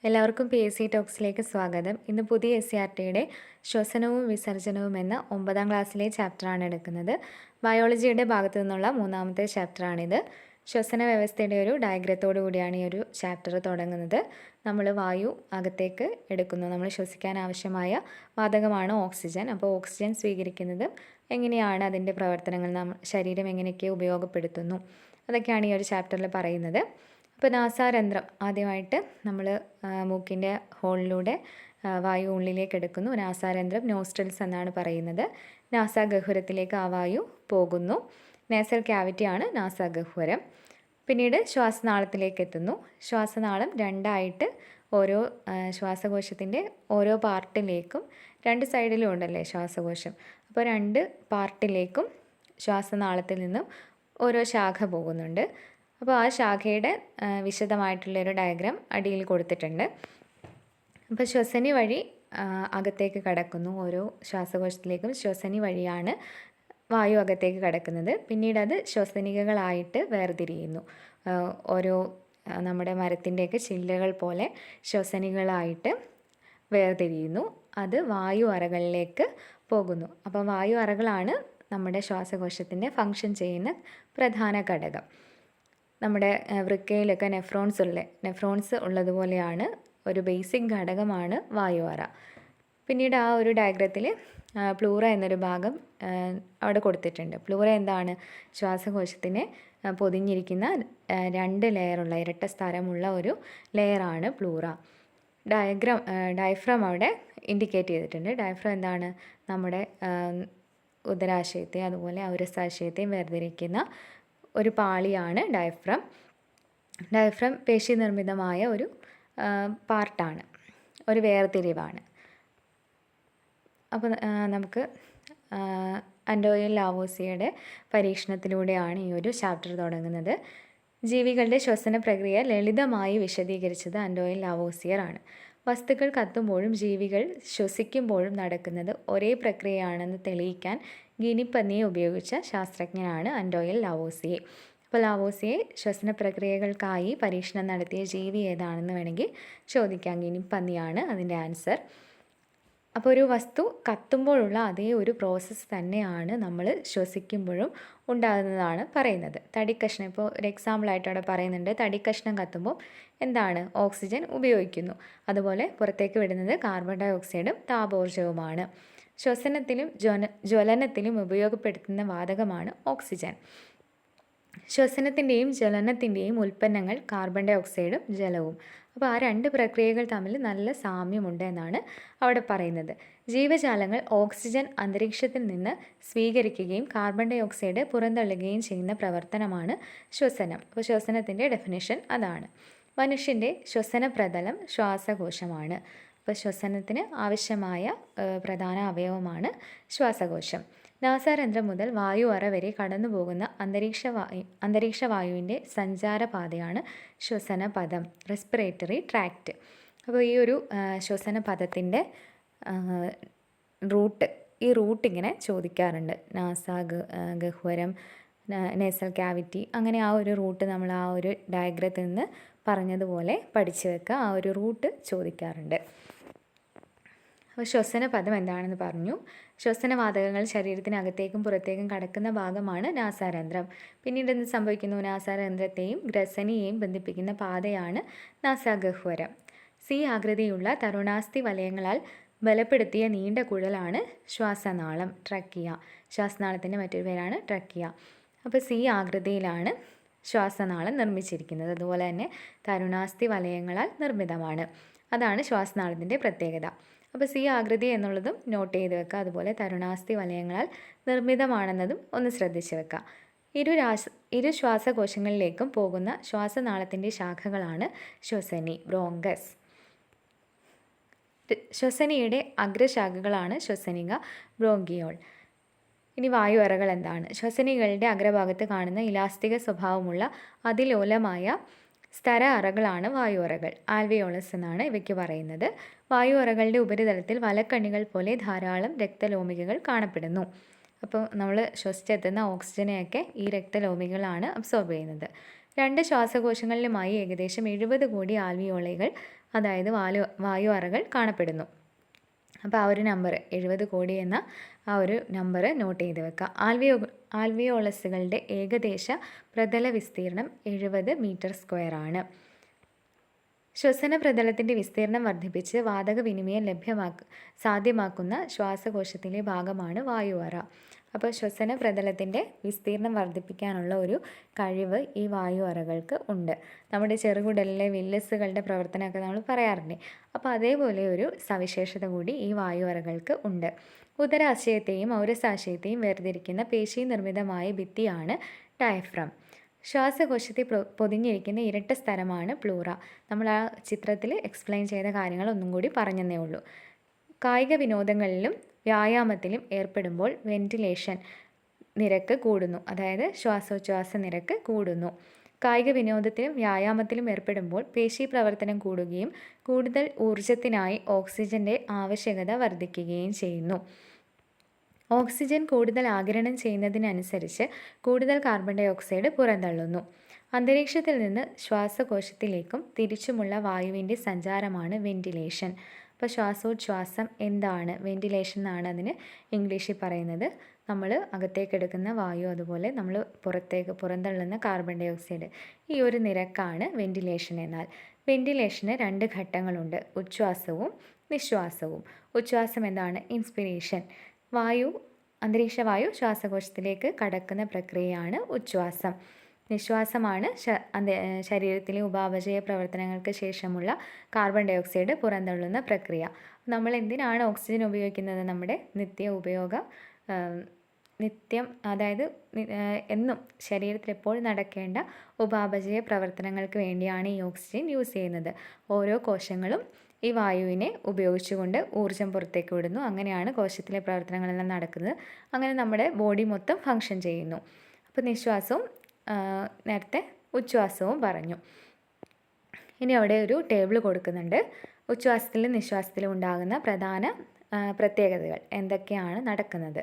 എല്ലാവർക്കും PSC ടോക്സിലേക്ക് സ്വാഗതം. ഇന്ന് പുതിയ SCRTയുടെ ശ്വസനവും വിസർജനവും എന്ന 9ാം ക്ലാസ്സിലെ ചാപ്റ്ററാണ് എടുക്കുന്നത്. ബയോളജിയുടെ ഭാഗത്തു നിന്നുള്ള 3ാമത്തെ ചാപ്റ്ററാണിത്. ശ്വസന വ്യവസ്ഥയുടെ ഒരു ഡയഗ്രത്തോടു കൂടിയാണ് ഈ ഒരു ചാപ്റ്റർ തുടങ്ങുന്നത്. നമ്മൾ വായു അകത്തേക്ക് എടുക്കുന്നു. നമ്മൾ ശ്വസിക്കാൻ ആവശ്യമായ വാതകമാണ് ഓക്സിജൻ. അപ്പോൾ ഓക്സിജൻ സ്വീകരിക്കുന്നത് എങ്ങനെയാണ്, അതിൻ്റെ പ്രവർത്തനങ്ങൾ, ശരീരം എങ്ങനെയൊക്കെ ഉപയോഗപ്പെടുത്തുന്നു, അതൊക്കെയാണ് ഈ ഒരു ചാപ്റ്ററിൽ പറയുന്നത്. അപ്പോൾ നാസാരന്ധ്രം ആദ്യമായിട്ട് നമ്മൾ മൂക്കിൻ്റെ ഹോളിലൂടെ വായു ഉള്ളിലേക്ക് എടുക്കുന്നു. നാസാരന്ധ്രം നോസ്ട്രൽസ് എന്നാണ് പറയുന്നത്. നാസാഗഹ്വരത്തിലേക്ക് ആ വായു പോകുന്നു. നേസൽ ക്യാവിറ്റിയാണ് നാസാഗഹ്വരം. പിന്നീട് ശ്വാസനാളത്തിലേക്ക് എത്തുന്നു. ശ്വാസനാളം രണ്ടായിട്ട് ഓരോ ശ്വാസകോശത്തിൻ്റെ ഓരോ പാർട്ടിലേക്കും, രണ്ട് സൈഡിലും ഉണ്ടല്ലേ ശ്വാസകോശം, അപ്പോൾ രണ്ട് പാർട്ടിലേക്കും ശ്വാസനാളത്തിൽ നിന്നും ഓരോ ശാഖ പോകുന്നുണ്ട്. അപ്പോൾ ആ ശാഖയുടെ വിശദമായിട്ടുള്ളൊരു ഡയഗ്രാം അടിയിൽ കൊടുത്തിട്ടുണ്ട്. അപ്പോൾ ശ്വസനി വഴി അകത്തേക്ക് കടക്കുന്നു. ഓരോ ശ്വാസകോശത്തിലേക്കും ശ്വസനി വഴിയാണ് വായു അകത്തേക്ക് കടക്കുന്നത്. പിന്നീട് അത് ശ്വസനികകളായിട്ട് വേർതിരിയുന്നു. ഓരോ നമ്മുടെ മരത്തിൻ്റെയൊക്കെ ചില്ലകൾ പോലെ ശ്വസനികളായിട്ട് വേർതിരിയുന്നു. അത് വായു അറകളിലേക്ക് പോകുന്നു. അപ്പോൾ വായു അറകളാണ് നമ്മുടെ ശ്വാസകോശത്തിൻ്റെ ഫങ്ഷൻ ചെയ്യുന്ന പ്രധാന ഘടകം. നമ്മുടെ വൃക്കയിലൊക്കെ നെഫ്രോൺസ് ഉള്ളതുപോലെയാണ്, ഒരു ബേസിക് ഘടകമാണ് വായു അറ. പിന്നീട് ആ ഒരു ഡയഗ്രത്തിൽ പ്ലൂറ എന്നൊരു ഭാഗം അവിടെ കൊടുത്തിട്ടുണ്ട്. പ്ലൂറ എന്താണ്? ശ്വാസകോശത്തിനെ പൊതിഞ്ഞിരിക്കുന്ന രണ്ട് ലെയറുള്ള, ഇരട്ട സ്ഥലമുള്ള ഒരു ലെയറാണ് പ്ലൂറ. ഡയഫ്രം അവിടെ ഇൻഡിക്കേറ്റ് ചെയ്തിട്ടുണ്ട്. ഡയഫ്രം എന്താണ്? നമ്മുടെ ഉദരാശയത്തെ അതുപോലെ ഔരസാശയത്തെയും വേർതിരിക്കുന്ന ഒരു പാളിയാണ് ഡയഫ്രം. ഡയഫ്രം പേശി നിർമ്മിതമായ ഒരു പാർട്ടാണ്, ഒരു വേർതിരിവാണ്. അപ്പോൾ നമുക്ക് അൻഡോയിൽ ലാവോസിയുടെ പരീക്ഷണത്തിലൂടെയാണ് ഈ ഒരു ചാപ്റ്റർ തുടങ്ങുന്നത്. ജീവികളുടെ ശ്വസന പ്രക്രിയ ലളിതമായി വിശദീകരിച്ചത് അൻഡോയിൽ ലാവോസിയർ ആണ്. വസ്തുക്കൾ കത്തുമ്പോഴും ജീവികൾ ശ്വസിക്കുമ്പോഴും നടക്കുന്നത് ഒരേ പ്രക്രിയയാണെന്ന് തെളിയിക്കാൻ ഗിനിപ്പന്നിയെ ഉപയോഗിച്ച ശാസ്ത്രജ്ഞനാണ് അൻഡോയിൽ ലാവോസിയെ. അപ്പോൾ ലാവോസിയെ ശ്വസന പ്രക്രിയകൾക്കായി പരീക്ഷണം നടത്തിയ ജീവി ഏതാണെന്ന് വേണമെങ്കിൽ ചോദിക്കാം. ഗിനിപ്പന്നിയാണ് അതിൻ്റെ ആൻസർ. അപ്പോൾ ഒരു വസ്തു കത്തുമ്പോഴുള്ള അതേ ഒരു പ്രോസസ്സ് തന്നെയാണ് നമ്മൾ ശ്വസിക്കുമ്പോഴും ഉണ്ടാകുന്നതാണ് പറയുന്നത്. തടിക്കഷ്ണം, ഇപ്പോൾ ഒരു എക്സാമ്പിളായിട്ട് അവിടെ പറയുന്നുണ്ട്, തടിക്കഷ്ണം കത്തുമ്പോൾ എന്താണ്? ഓക്സിജൻ ഉപയോഗിക്കുന്നു. അതുപോലെ പുറത്തേക്ക് വിടുന്നത് കാർബൺ ഡൈ ഓക്സൈഡും താപോർജ്ജവുമാണ്. ശ്വസനത്തിലും ജ്വലനത്തിലും ഉപയോഗപ്പെടുത്തുന്ന വാതകമാണ് ഓക്സിജൻ. ശ്വസനത്തിൻ്റെയും ജ്വലനത്തിൻ്റെയും ഉൽപ്പന്നങ്ങൾ കാർബൺ ഡൈ ഓക്സൈഡും ജലവും. അപ്പോൾ ആ രണ്ട് പ്രക്രിയകൾ തമ്മിൽ നല്ല സാമ്യമുണ്ട് എന്നാണ് അവിടെ പറയുന്നത്. ജീവജാലങ്ങൾ ഓക്സിജൻ അന്തരീക്ഷത്തിൽ നിന്ന് സ്വീകരിക്കുകയും കാർബൺ ഡൈ ഓക്സൈഡ് പുറന്തള്ളുകയും ചെയ്യുന്ന പ്രവർത്തനമാണ് ശ്വസനം. അപ്പോൾ ശ്വസനത്തിൻ്റെ ഡെഫിനിഷൻ അതാണ്. മനുഷ്യൻ്റെ ശ്വസന പ്രതലം ശ്വാസകോശമാണ്. അപ്പോൾ ശ്വസനത്തിന് ആവശ്യമായ പ്രധാന അവയവമാണ് ശ്വാസകോശം. നാസാരന്ധ്രം മുതൽ വായു അറ വരെ കടന്നു പോകുന്ന അന്തരീക്ഷ വായുവിൻ്റെ സഞ്ചാരപാതയാണ് ശ്വസനപഥം, റെസ്പിറേറ്ററി ട്രാക്റ്റ്. അപ്പോൾ ഈ ഒരു ശ്വസനപഥത്തിൻ്റെ ഈ റൂട്ട് ഇങ്ങനെ ചോദിക്കാറുണ്ട്. ഗഹ്വരം, നേസൽ ക്യാവിറ്റി, അങ്ങനെ ആ ഒരു റൂട്ട് നമ്മൾ ആ ഒരു ഡയഗ്രത്തിൽ നിന്ന് പറഞ്ഞതുപോലെ പഠിച്ചു വെക്കുക. ആ ഒരു റൂട്ട് ചോദിക്കാറുണ്ട്. അപ്പോൾ ശ്വസനപഥം എന്താണെന്ന് പറഞ്ഞു. ശ്വസനവാതകങ്ങൾ ശരീരത്തിനകത്തേക്കും പുറത്തേക്കും കടക്കുന്ന ഭാഗമാണ് നാസാരന്ധ്രം. പിന്നീട് എന്ത് സംഭവിക്കുന്നു? നാസാരന്ധ്രത്തെയും ഗ്രസനിയെയും ബന്ധിപ്പിക്കുന്ന പാതയാണ് നാസാഗഹ്വരം. സി ആകൃതിയുള്ള തരുണാസ്ഥി വലയങ്ങളാൽ ബലപ്പെടുത്തിയ നീണ്ട കുഴലാണ് ശ്വാസനാളം, ട്രക്കിയ. ശ്വാസനാളത്തിൻ്റെ മറ്റൊരു പേരാണ് ട്രക്കിയ. അപ്പോൾ സി ആകൃതിയിലാണ് ശ്വാസനാളം നിർമ്മിച്ചിരിക്കുന്നത്. അതുപോലെ തന്നെ തരുണാസ്ഥി വലയങ്ങളാൽ നിർമ്മിതമാണ്. അതാണ് ശ്വാസനാളത്തിൻ്റെ പ്രത്യേകത. അപ്പോൾ സി ആകൃതി എന്നുള്ളതും നോട്ട് ചെയ്ത് വെക്കുക. അതുപോലെ തരുണാസ്ഥി വലയങ്ങളാൽ നിർമ്മിതമാണെന്നതും ഒന്ന് ശ്രദ്ധിച്ച് വെക്കുക. ഇരു ശ്വാസകോശങ്ങളിലേക്കും പോകുന്ന ശ്വാസനാളത്തിൻ്റെ ശാഖകളാണ് ശ്വസനി, ബ്രോങ്കസ്. ശ്വസനിയുടെ അഗ്രശാഖകളാണ് ശ്വസനിക, ബ്രോങ്കിയോൾ. ഇനി വായു അറകൾ എന്താണ്? ശ്വസനികളുടെ അഗ്രഭാഗത്ത് കാണുന്ന ഇലാസ്തിക സ്വഭാവമുള്ള അതിലോലമായ സ്തര അറകളാണ് വായു അറകൾ. ആൽവിയോളസ് എന്നാണ് ഇവയ്ക്ക് പറയുന്നത്. വായു അറകളുടെ ഉപരിതലത്തിൽ വലക്കണ്ണികൾ പോലെ ധാരാളം രക്തലോമികകൾ കാണപ്പെടുന്നു. അപ്പോൾ നമ്മൾ ശ്വസിച്ചെത്തുന്ന ഓക്സിജനെയൊക്കെ ഈ രക്തലോമികളാണ് അബ്സോർബ് ചെയ്യുന്നത്. രണ്ട് ശ്വാസകോശങ്ങളിലുമായി ഏകദേശം 70 കോടി ആൽവിയോളകൾ അതായത് വായു അറകൾ കാണപ്പെടുന്നു. അപ്പോൾ ആ ഒരു നമ്പർ 70 കോടി എന്ന ആ ഒരു നമ്പർ നോട്ട് ചെയ്ത് വെക്കുക. ആൽവിയോളസുകളുടെ ഏകദേശ പ്രതല വിസ്തീർണം 70 മീറ്റർ സ്ക്വയർ ആണ്. ശ്വസന പ്രതലത്തിൻ്റെ വിസ്തീർണം വർദ്ധിപ്പിച്ച് വാതക വിനിമയം സാധ്യമാക്കുന്ന ശ്വാസകോശത്തിലെ ഭാഗമാണ് വായു അറ. അപ്പോൾ ശ്വസന പ്രതലത്തിൻ്റെ വിസ്തീർണം വർദ്ധിപ്പിക്കാനുള്ള ഒരു കഴിവ് ഈ വായു അറകൾക്ക് ഉണ്ട്. നമ്മുടെ ചെറുകുടലിലെ വില്ലസുകളുടെ പ്രവർത്തനമൊക്കെ നമ്മൾ പറയാറില്ലേ, അപ്പോൾ അതേപോലെ ഒരു സവിശേഷത കൂടി ഈ വായു അറകൾക്ക് ഉണ്ട്. ഉദരാശയത്തെയും ഔരസാശയത്തെയും വേർതിരിക്കുന്ന പേശി നിർമ്മിതമായ ഭിത്തിയാണ് ഡയഫ്രം. ശ്വാസകോശത്തിൽ പൊതിഞ്ഞിരിക്കുന്ന ഇരട്ട സ്ഥലമാണ് പ്ലൂറ. നമ്മൾ ആ ചിത്രത്തിൽ എക്സ്പ്ലെയിൻ ചെയ്ത കാര്യങ്ങൾ ഒന്നും കൂടി പറഞ്ഞതേ ഉള്ളൂ. കായിക വിനോദങ്ങളിലും വ്യായാമത്തിലും ഏർപ്പെടുമ്പോൾ വെന്റിലേഷൻ നിരക്ക് കൂടുന്നു, അതായത് ശ്വാസോച്ഛ്വാസ നിരക്ക് കൂടുന്നു. കായിക വിനോദത്തിലും വ്യായാമത്തിലും ഏർപ്പെടുമ്പോൾ പേശി പ്രവർത്തനം കൂടുകയും കൂടുതൽ ഊർജത്തിനായി ഓക്സിജൻ്റെ ആവശ്യകത വർദ്ധിക്കുകയും ചെയ്യുന്നു. ഓക്സിജൻ കൂടുതൽ ആഗിരണം ചെയ്യുന്നതിനനുസരിച്ച് കൂടുതൽ കാർബൺ ഡൈ ഓക്സൈഡ് പുറന്തള്ളുന്നു. അന്തരീക്ഷത്തിൽ നിന്ന് ശ്വാസകോശത്തിലേക്കും തിരിച്ചുമുള്ള വായുവിൻ്റെ സഞ്ചാരമാണ് വെന്റിലേഷൻ. അപ്പോൾ ശ്വാസോച്ഛ്വാസം എന്താണ്? വെന്റിലേഷൻ എന്നാണ് അതിന് ഇംഗ്ലീഷിൽ പറയുന്നത്. നമ്മൾ അകത്തേക്കെടുക്കുന്ന വായു, അതുപോലെ നമ്മൾ പുറന്തള്ളുന്ന കാർബൺ ഡൈ ഓക്സൈഡ്, ഈ ഒരു നിരക്കാണ് വെന്റിലേഷൻ. എന്നാൽ വെന്റിലേഷന് 2 ഘട്ടങ്ങളുണ്ട്, ഉച്ഛ്വാസവും നിശ്വാസവും. ഉച്ഛ്വാസം എന്താണ്? ഇൻസ്പിരേഷൻ. അന്തരീക്ഷ വായു ശ്വാസകോശത്തിലേക്ക് കടക്കുന്ന പ്രക്രിയയാണ് ഉച്ഛ്വാസം. നിശ്വാസമാണ് ശരീരത്തിലെ ഉപാപചയ പ്രവർത്തനങ്ങൾക്ക് ശേഷമുള്ള കാർബൺ ഡൈ ഓക്സൈഡ് പുറന്തള്ളുന്ന പ്രക്രിയ. നമ്മൾ എന്തിനാണ് ഓക്സിജൻ ഉപയോഗിക്കുന്നത്? നമ്മുടെ അതായത് എന്നും ശരീരത്തിൽ എപ്പോഴും നടക്കേണ്ട ഉപാപചയ പ്രവർത്തനങ്ങൾക്ക് വേണ്ടിയാണ് ഈ ഓക്സിജൻ യൂസ് ചെയ്യുന്നത്. ഓരോ കോശങ്ങളും ഈ വായുവിനെ ഉപയോഗിച്ചുകൊണ്ട് ഊർജം പുറത്തേക്ക് വിടുന്നു. അങ്ങനെയാണ് കോശത്തിലെ പ്രവർത്തനങ്ങളെല്ലാം നടക്കുന്നത്. അങ്ങനെ നമ്മുടെ ബോഡി മൊത്തം ഫങ്ഷൻ ചെയ്യുന്നു. അപ്പോൾ നിശ്വാസവും നേരത്തെ ഉച്ഛ്വാസവും പറഞ്ഞു. ഇനി അവിടെ ഒരു ടേബിൾ കൊടുക്കുന്നുണ്ട്. ഉച്ഛ്വാസത്തിലും നിശ്വാസത്തിലും ഉണ്ടാകുന്ന പ്രധാന പ്രത്യേകതകൾ എന്തൊക്കെയാണ് നടക്കുന്നത്.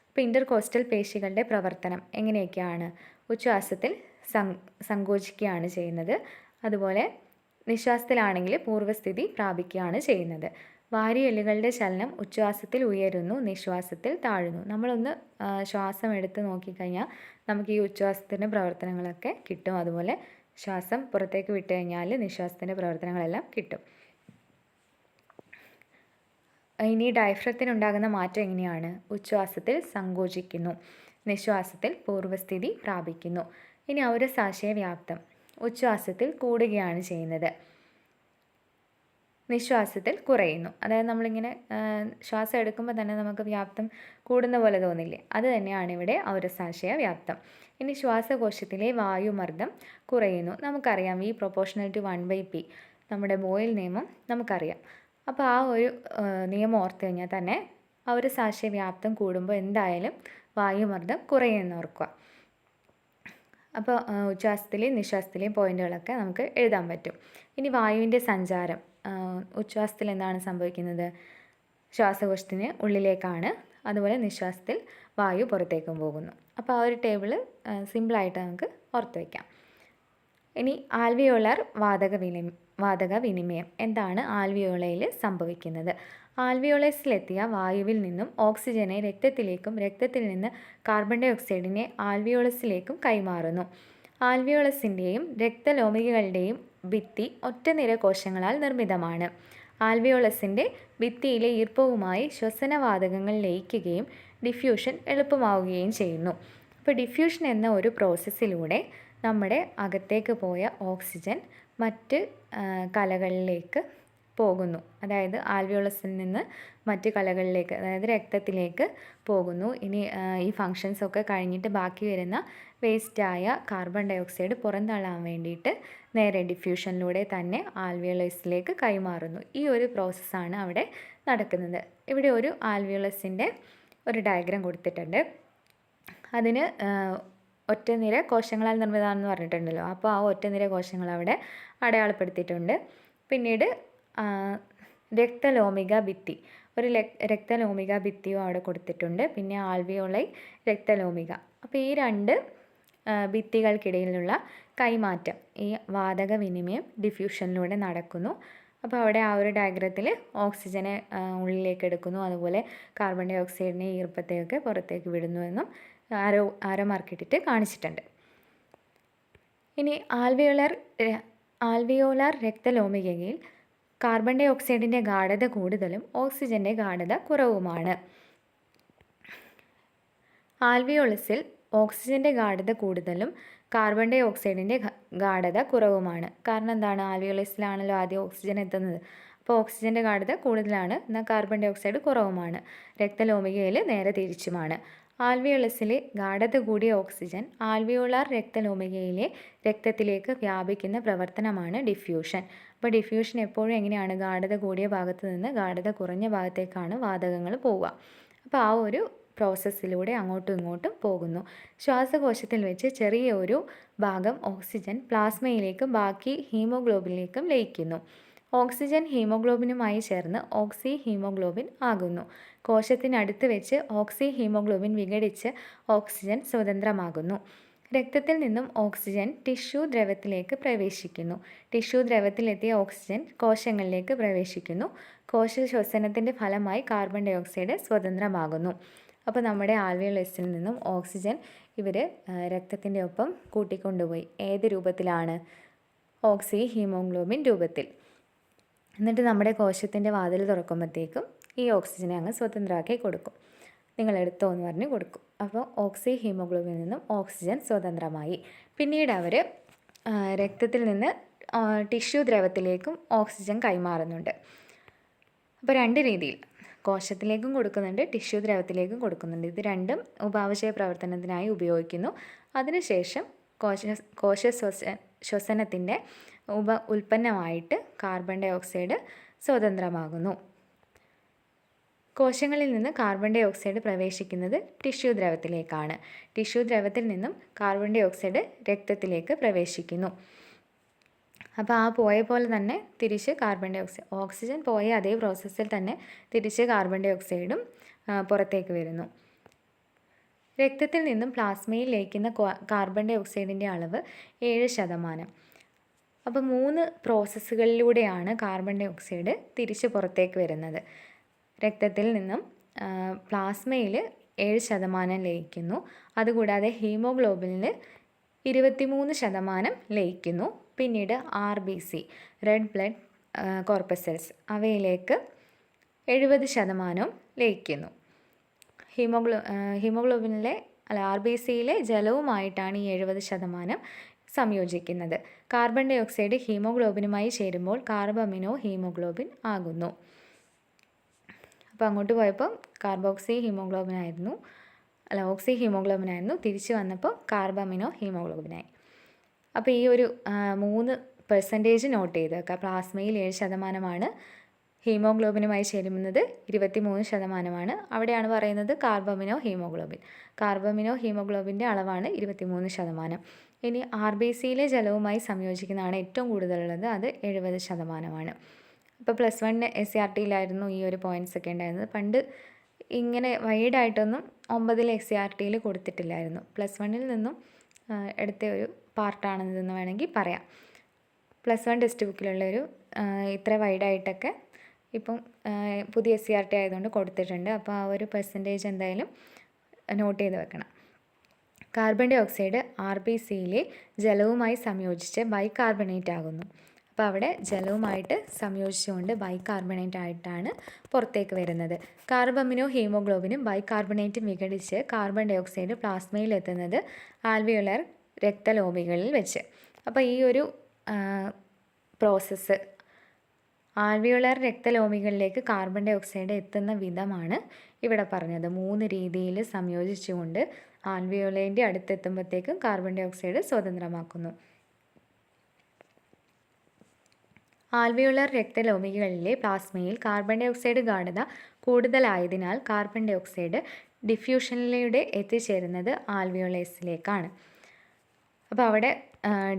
ഇപ്പോൾ ഇൻ്റർകോസ്റ്റൽ പേശികളുടെ പ്രവർത്തനം എങ്ങനെയൊക്കെയാണ്? ഉച്ഛ്വാസത്തിൽ സങ്കോചിക്കുകയാണ് ചെയ്യുന്നത്. അതുപോലെ നിശ്വാസത്തിലാണെങ്കിൽ പൂർവ്വസ്ഥിതി പ്രാപിക്കുകയാണ് ചെയ്യുന്നത്. വാരിയെല്ലുകളുടെ ചലനം ഉച്ഛ്വാസത്തിൽ ഉയരുന്നു, നിശ്വാസത്തിൽ താഴുന്നു. നമ്മളൊന്ന് ശ്വാസം എടുത്ത് നോക്കിക്കഴിഞ്ഞാൽ നമുക്ക് ഈ ഉച്ഛ്വാസത്തിൻ്റെ പ്രവർത്തനങ്ങളൊക്കെ കിട്ടും. അതുപോലെ ശ്വാസം പുറത്തേക്ക് വിട്ട് കഴിഞ്ഞാൽ നിശ്വാസത്തിൻ്റെ പ്രവർത്തനങ്ങളെല്ലാം കിട്ടും. ഇനി ഡയഫ്രത്തിനുണ്ടാകുന്ന മാറ്റം എങ്ങനെയാണ്? ഉച്ഛ്വാസത്തിൽ സങ്കോചിക്കുന്നു, നിശ്വാസത്തിൽ പൂർവ്വസ്ഥിതി പ്രാപിക്കുന്നു. ഇനി ഔരസാശയ വ്യാപ്തം ഉച്ഛ്വാസത്തിൽ കൂടുകയാണ് ചെയ്യുന്നത്, നിശ്വാസത്തിൽ കുറയുന്നു. അതായത് നമ്മളിങ്ങനെ ശ്വാസം എടുക്കുമ്പോൾ തന്നെ നമുക്ക് വ്യാപ്തം കൂടുന്ന പോലെ തോന്നില്ലേ? അത് തന്നെയാണ് ഇവിടെ ഔരസാശയ വ്യാപ്തം. ഇനി ശ്വാസകോശത്തിലെ വായുമർദ്ദം കുറയുന്നു. നമുക്കറിയാം V = 1/P, നമ്മുടെ ബോയിൽ നിയമം നമുക്കറിയാം. അപ്പോൾ ആ ഒരു നിയമം ഓർത്ത് കഴിഞ്ഞാൽ തന്നെ ഔരസാശയ വ്യാപ്തം കൂടുമ്പോൾ എന്തായാലും വായുമർദ്ദം കുറയുമെന്ന് ഓർക്കുക. അപ്പോൾ ഉച്ഛ്വാസത്തിലെയും നിശ്വാസത്തിലെയും പോയിന്റുകളൊക്കെ നമുക്ക് എഴുതാൻ പറ്റും. ഇനി വായുവിൻ്റെ സഞ്ചാരം. ഉച്ഛ്വാസത്തിൽ എന്താണ് സംഭവിക്കുന്നത്? ശ്വാസകോശത്തിന് ഉള്ളിലേക്കാണ്, അതുപോലെ നിശ്വാസത്തിൽ വായു പുറത്തേക്കും പോകുന്നു. അപ്പോൾ ആ ഒരു ടേബിൾ സിമ്പിളായിട്ട് നമുക്ക് ഓർത്ത് വയ്ക്കാം. ഇനി ആൽവിയോളർ വാതക വിനിമയം എന്താണ് ആൽവിയോളയിൽ സംഭവിക്കുന്നത്? ആൽവിയോളസിലെത്തിയ വായുവിൽ നിന്നും ഓക്സിജനെ രക്തത്തിലേക്കും രക്തത്തിൽ നിന്ന് കാർബൺ ഡൈ ഓക്സൈഡിനെ ആൽവിയോളസിലേക്കും കൈമാറുന്നു. ആൽവിയോളസിൻ്റെയും രക്തലോമികകളുടെയും ഭിത്തി ഒറ്റനിര കോശങ്ങളാൽ നിർമ്മിതമാണ്. ആൽവിയോളസിൻ്റെ ഭിത്തിയിലെ ഈർപ്പവുമായി ശ്വസനവാതകങ്ങൾ ലയിക്കുകയും ഡിഫ്യൂഷൻ എളുപ്പമാവുകയും ചെയ്യുന്നു. അപ്പോൾ ഡിഫ്യൂഷൻ എന്ന ഒരു പ്രോസസ്സിലൂടെ നമ്മുടെ അകത്തേക്ക് പോയ ഓക്സിജൻ മറ്റ് കലകളിലേക്ക് പോകുന്നു. അതായത് ആൽവിയോളസിൽ നിന്ന് മറ്റ് കലകളിലേക്ക്, അതായത് രക്തത്തിലേക്ക് പോകുന്നു. ഇനി ഈ ഫങ്ഷൻസൊക്കെ കഴിഞ്ഞിട്ട് ബാക്കി വരുന്ന വേസ്റ്റായ കാർബൺ ഡൈ ഓക്സൈഡ് പുറന്തള്ളാൻ വേണ്ടിയിട്ട് നേരെ ഡിഫ്യൂഷനിലൂടെ തന്നെ ആൽവിയോളസിലേക്ക് കൈമാറുന്നു. ഈ ഒരു പ്രോസസ്സാണ് അവിടെ നടക്കുന്നത്. ഇവിടെ ഒരു ആൽവിയോളസിൻ്റെ ഒരു ഡയഗ്രാം കൊടുത്തിട്ടുണ്ട്. അതിന് ഒറ്റനിര കോശങ്ങളാൽ നിർമ്മിതമാണെന്ന് പറഞ്ഞിട്ടുണ്ടല്ലോ. അപ്പോൾ ആ ഒറ്റനിര കോശങ്ങൾ അവിടെ അടയാളപ്പെടുത്തിയിട്ടുണ്ട്. പിന്നീട് രക്തലോമിക ഭിത്തി, ഒരു രക്തലോമിക ഭിത്തിയും അവിടെ കൊടുത്തിട്ടുണ്ട്. പിന്നെ ആൽവിയോളൈ, രക്തലോമിക. അപ്പോൾ ഈ 2 ഭിത്തികൾക്കിടയിലുള്ള കൈമാറ്റം, ഈ വാതക വിനിമയം ഡിഫ്യൂഷനിലൂടെ നടക്കുന്നു. അപ്പോൾ അവിടെ ആ ഒരു ഡയഗ്രത്തിൽ ഓക്സിജനെ ഉള്ളിലേക്ക് എടുക്കുന്നു, അതുപോലെ കാർബൺ ഡൈ ഓക്സൈഡിനെ ഈർപ്പത്തെയൊക്കെ പുറത്തേക്ക് വിടുന്നു എന്നും ആരോ മാർക്കിട്ടിട്ട് കാണിച്ചിട്ടുണ്ട്. ഇനി ആൽവിയോലാർ രക്തലോമികയിൽ കാർബൺ ഡൈ ഓക്സൈഡിൻ്റെ ഗാഢത കൂടുതലും ഓക്സിജൻ്റെ ഗാഢത കുറവുമാണ്. ആൽവിയോളസിൽ ഓക്സിജൻ്റെ ഗാഢത കൂടുതലും കാർബൺ ഡൈ ഓക്സൈഡിൻ്റെ ഗാഢത കുറവുമാണ്. കാരണം എന്താണ്? ആൽവിയോളസിലാണല്ലോ ആദ്യം ഓക്സിജൻ എത്തുന്നത്. അപ്പോൾ ഓക്സിജൻ്റെ ഗാഢത കൂടുതലാണ്, എന്നാൽ കാർബൺ ഡൈ ഓക്സൈഡ് കുറവുമാണ്. രക്തലോമികയിൽ നേരെ തിരിച്ചുമാണ്. ആൽവിയോളസിലെ ഗാഢത കൂടിയ ഓക്സിജൻ ആൽവിയോളാർ രക്തലോമികയിലെ രക്തത്തിലേക്ക് വ്യാപിക്കുന്ന പ്രവർത്തനമാണ് ഡിഫ്യൂഷൻ. അപ്പോൾ ഡിഫ്യൂഷൻ എപ്പോഴും എങ്ങനെയാണ്? ഗാഢത കൂടിയ ഭാഗത്ത് നിന്ന് ഗാഢത കുറഞ്ഞ ഭാഗത്തേക്കാണ് വാതകങ്ങൾ പോവുക. അപ്പോൾ ആ ഒരു പ്രോസസ്സിലൂടെ അങ്ങോട്ടും ഇങ്ങോട്ടും പോകുന്നു. ശ്വാസകോശത്തിൽ വെച്ച് ചെറിയ ഒരു ഭാഗം ഓക്സിജൻ പ്ലാസ്മയിലേക്കും ബാക്കി ഹീമോഗ്ലോബിനിലേക്കും ലയിക്കുന്നു. ഓക്സിജൻ ഹീമോഗ്ലോബിനുമായി ചേർന്ന് ഓക്സി ഹീമോഗ്ലോബിൻ ആകുന്നു. കോശത്തിനടുത്ത് വെച്ച് ഓക്സി ഹീമോഗ്ലോബിൻ വിഘടിച്ച് ഓക്സിജൻ സ്വതന്ത്രമാകുന്നു. രക്തത്തിൽ നിന്നും ഓക്സിജൻ ടിഷ്യൂ ദ്രവത്തിലേക്ക് പ്രവേശിക്കുന്നു. ടിഷ്യൂ ദ്രവത്തിലെത്തിയ ഓക്സിജൻ കോശങ്ങളിലേക്ക് പ്രവേശിക്കുന്നു. കോശ ശ്വസനത്തിൻ്റെ ഫലമായി കാർബൺ ഡൈ ഓക്സൈഡ് സ്വതന്ത്രമാകുന്നു. അപ്പോൾ നമ്മുടെ ആൽവിയോളസിൽ നിന്നും ഓക്സിജൻ ഇവർ രക്തത്തിൻ്റെ ഒപ്പം കൂട്ടിക്കൊണ്ടുപോയി. ഏത് രൂപത്തിലാണ്? ഓക്സി ഹീമോഗ്ലോബിൻ രൂപത്തിൽ. എന്നിട്ട് നമ്മുടെ കോശത്തിൻ്റെ വാതിൽ തുറക്കുമ്പോഴത്തേക്കും ഈ ഓക്സിജനെ അങ്ങ് സ്വതന്ത്രമാക്കി കൊടുക്കും. നിങ്ങൾ എടുത്തോ എന്ന് പറഞ്ഞ് കൊടുക്കും. അപ്പോൾ ഓക്സി ഹീമോഗ്ലോബിനിൽ നിന്നും ഓക്സിജൻ സ്വതന്ത്രമായി. പിന്നീട് അവർ രക്തത്തിൽ നിന്ന് ടിഷ്യൂ ദ്രവത്തിലേക്കും ഓക്സിജൻ കൈമാറുന്നുണ്ട്. അപ്പോൾ രണ്ട് രീതിയിൽ കോശത്തിലേക്കും കൊടുക്കുന്നുണ്ട്, ടിഷ്യൂ ദ്രവത്തിലേക്കും കൊടുക്കുന്നുണ്ട്. ഇത് രണ്ടും ഉപാപചയ പ്രവർത്തനത്തിനായി ഉപയോഗിക്കുന്നു. അതിനുശേഷം ശ്വസനത്തിൻ്റെ ഉൽപ്പന്നമായിട്ട് കാർബൺ ഡൈ ഓക്സൈഡ് സ്വതന്ത്രമാകുന്നു. കോശങ്ങളിൽ നിന്ന് കാർബൺ ഡൈ ഓക്സൈഡ് പ്രവേശിക്കുന്നത് ടിഷ്യൂ ദ്രവത്തിലേക്കാണ്. ടിഷ്യൂ ദ്രവത്തിൽ നിന്നും കാർബൺ ഡൈ ഓക്സൈഡ് രക്തത്തിലേക്ക് പ്രവേശിക്കുന്നു. അപ്പോൾ ആ പോയ പോലെ തന്നെ തിരിച്ച് കാർബൺ ഡൈ ഓക്സൈഡ്, ഓക്സിജൻ പോയ അതേ പ്രോസസ്സിൽ തന്നെ തിരിച്ച് കാർബൺ ഡൈ ഓക്സൈഡും പുറത്തേക്ക് വരുന്നു. രക്തത്തിൽ നിന്നും പ്ലാസ്മയിൽ ലയിക്കുന്ന കാർബൺ ഡൈ ഓക്സൈഡിൻ്റെ അളവ് 7%. അപ്പോൾ 3 പ്രോസസ്സുകളിലൂടെയാണ് കാർബൺ ഡൈ ഓക്സൈഡ് തിരിച്ച് പുറത്തേക്ക് വരുന്നത്. രക്തത്തിൽ നിന്നും പ്ലാസ്മയിൽ 7% ലയിക്കുന്നു. അതുകൂടാതെ ഹീമോഗ്ലോബിനിൽ 23% ലയിക്കുന്നു. പിന്നീട് RBC, റെഡ് ബ്ലഡ് കോർപ്പസൽസ്, അവയിലേക്ക് 70% ലയിക്കുന്നു. ഹീമോഗ്ലോബിനിലെ RBCയിലെ ജലവുമായിട്ടാണ് ഈ 70% സംയോജിക്കുന്നത്. കാർബൺ ഡൈ ഓക്സൈഡ് ഹീമോഗ്ലോബിനുമായി ചേരുമ്പോൾ കാർബമിനോ ഹീമോഗ്ലോബിൻ ആകുന്നു. അപ്പോൾ അങ്ങോട്ട് പോയപ്പോൾ ഓക്സി ഹീമോഗ്ലോബിനായിരുന്നു, തിരിച്ചു വന്നപ്പോൾ കാർബമിനോ ഹീമോഗ്ലോബിനായി. അപ്പോൾ ഈ ഒരു 3% നോട്ട് ചെയ്ത് വെക്കുക. പ്ലാസ്മയിൽ 7%, ഹീമോഗ്ലോബിനുമായി ചേരുന്നത് 23%. അവിടെയാണ് പറയുന്നത് കാർബമിനോ ഹീമോഗ്ലോബിൻ്റെ അളവാണ് 23%. ഇനി RBCയിലെ ജലവുമായി സംയോജിക്കുന്നതാണ് ഏറ്റവും കൂടുതലുള്ളത്, അത് 70%. അപ്പോൾ +1 SCRTയിലായിരുന്നു ഈ ഒരു പോയിൻറ്റ്സ് ഒക്കെ ഉണ്ടായിരുന്നത്. പണ്ട് ഇങ്ങനെ വൈഡായിട്ടൊന്നും 9 SCRTയിൽ കൊടുത്തിട്ടില്ലായിരുന്നു. +1 നിന്നും എടുത്ത ഒരു പാർട്ടാണെന്ന് വേണമെങ്കിൽ പറയാം. +1 ടെക്സ്റ്റ് ബുക്കിലുള്ളൊരു ഇത്ര വൈഡായിട്ടൊക്കെ ഇപ്പം പുതിയ SCRT ആയതുകൊണ്ട് കൊടുത്തിട്ടുണ്ട്. അപ്പോൾ ആ ഒരു പെർസെൻറ്റേജ് എന്തായാലും നോട്ട് ചെയ്ത് വെക്കണം. കാർബൺ ഡൈ ഓക്സൈഡ് RBCയിലെ ജലവുമായി സംയോജിച്ച് ബൈകാർബണേറ്റ് ആകുന്നു. അപ്പോൾ അവിടെ ജലവുമായിട്ട് സംയോജിച്ചുകൊണ്ട് ബൈകാർബണേറ്റ് ആയിട്ടാണ് പുറത്തേക്ക് വരുന്നത്. കാർബമിനോ ഹീമോഗ്ലോബിനും ബൈകാർബണേറ്റും വിഘടിച്ച് കാർബൺ ഡൈ ഓക്സൈഡ് പ്ലാസ്മയിൽ എത്തുന്നത് ആൽവിയോളർ രക്തലോമികളിൽ വെച്ച്. അപ്പോൾ ഈ ഒരു പ്രോസസ്സ് ആൽവിയോളർ രക്തലോമികളിലേക്ക് കാർബൺ ഡൈ ഓക്സൈഡ് എത്തുന്ന വിധമാണ് ഇവിടെ പറഞ്ഞത്. 3 രീതിയിൽ സംയോജിച്ചുകൊണ്ട് ആൽവിയോളേൻ്റെ അടുത്തെത്തുമ്പോഴത്തേക്കും കാർബൺ ഡൈ ഓക്സൈഡ് സ്വതന്ത്രമാക്കുന്നു. ആൽവിയോളർ രക്തലോമികളിലെ പ്ലാസ്മയിൽ കാർബൺ ഡൈ ഓക്സൈഡ് ഗാഢത കൂടുതലായതിനാൽ കാർബൺ ഡൈ ഓക്സൈഡ് ഡിഫ്യൂഷനിലൂടെ എത്തിച്ചേരുന്നത് ആൽവിയോളേസിലേക്കാണ്. അപ്പോൾ അവിടെ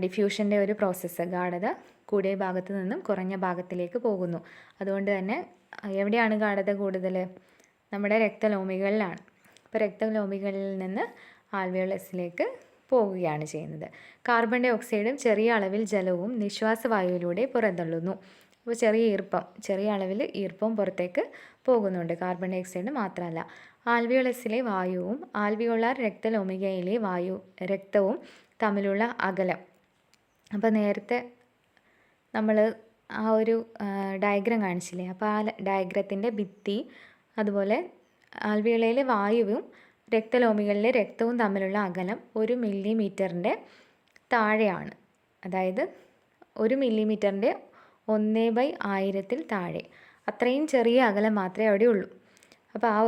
ഡിഫ്യൂഷൻ്റെ ഒരു പ്രോസസ്സ്, ഗാഢത കൂടിയ ഭാഗത്ത് നിന്നും കുറഞ്ഞ ഭാഗത്തിലേക്ക് പോകുന്നു. അതുകൊണ്ട് തന്നെ എവിടെയാണ് ഗാഢത കൂടുതൽ? നമ്മുടെ രക്തലോമികളിലാണ്. അപ്പോൾ രക്തലോമികളിൽ നിന്ന് ആൽവിയോളസിലേക്ക് പോകുകയാണ് ചെയ്യുന്നത്. കാർബൺ ഡൈ ഓക്സൈഡും ചെറിയ അളവിൽ ജലവും നിശ്വാസവായുവിലൂടെ പുറന്തള്ളുന്നു. അപ്പോൾ ചെറിയ അളവിൽ ഈർപ്പം പുറത്തേക്ക് പോകുന്നുണ്ട്, കാർബൺ ഡൈ ഓക്സൈഡ് മാത്രമല്ല. ആൽവിയോളസിലെ വായുവും ആൽവിയോളാർ രക്തലോമികയിലെ രക്തവും തമ്മിലുള്ള അകലം. അപ്പോൾ നേരത്തെ നമ്മൾ ആ ഒരു ഡയഗ്രം കാണിച്ചില്ലേ, അപ്പോൾ ആ ഡയഗ്രത്തിൻ്റെ ഭിത്തി അതുപോലെ ആൽവിയോളയിലെ വായുവും രക്തലോമികളിലെ രക്തവും തമ്മിലുള്ള അകലം 1 മില്ലിമീറ്ററിൻ്റെ താഴെയാണ്. അതായത് 1 മില്ലിമീറ്ററിൻ്റെ 1/1000 താഴെ, അത്രയും ചെറിയ അകലം മാത്രമേ അവിടെ ഉള്ളൂ. അപ്പോൾ ആ